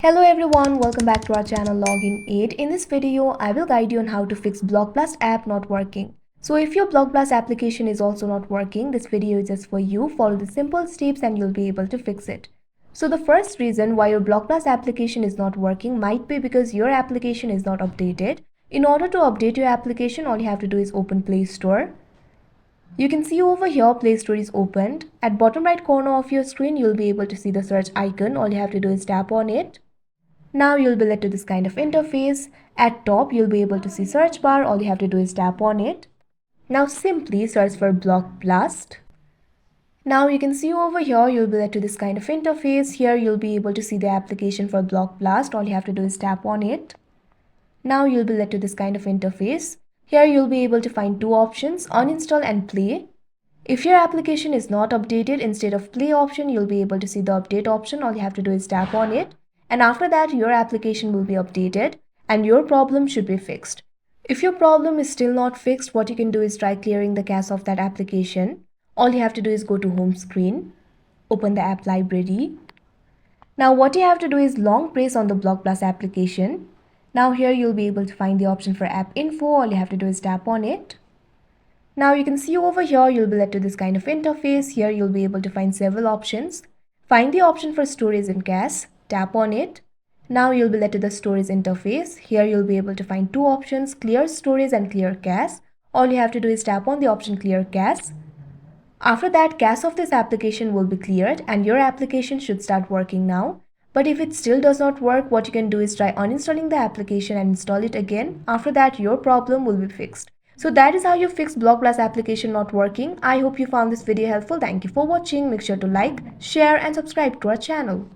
Hello everyone, welcome back to our channel Login 8. In this video, I will guide you on how to fix Blockblast app not working. So if your Blockblast application is also not working, this video is just for you. Follow the simple steps and you'll be able to fix it. So the first reason why your Blockblast application is not working might be because your application is not updated. In order to update your application, all you have to do is open Play Store. You can see over here Play Store is opened. At bottom right corner of your screen, you'll be able to see the search icon. All you have to do is tap on it. Now you'll be led to this kind of interface. At top, you'll be able to see search bar. All you have to do is tap on it. Now simply search for Blockblast. Now you can see over here, you'll be led to this kind of interface. Here you'll be able to see the application for Blockblast. All you have to do is tap on it. Now you'll be led to this kind of interface. Here you'll be able to find two options, uninstall and play. If your application is not updated, instead of play option, you'll be able to see the update option. All you have to do is tap on it. And after that, your application will be updated and your problem should be fixed. If your problem is still not fixed, what you can do is try clearing the cache of that application. All you have to do is go to home screen, open the app library. Now what you have to do is long press on the Blockblast application. Now here you'll be able to find the option for app info. All you have to do is tap on it. Now you can see over here, you'll be led to this kind of interface. Here you'll be able to find several options. Find the option for storage and cache. Tap on it. Now you'll be led to the storage interface. Here you'll be able to find two options, clear storage and clear cache. All you have to do is tap on the option clear cache. After that, cache of this application will be cleared and your application should start working now. But if it still does not work, what you can do is try uninstalling the application and install it again. After that, your problem will be fixed. So that is how you fix Blockblast application not working. I hope you found this video helpful. Thank you for watching. Make sure to like, share and subscribe to our channel.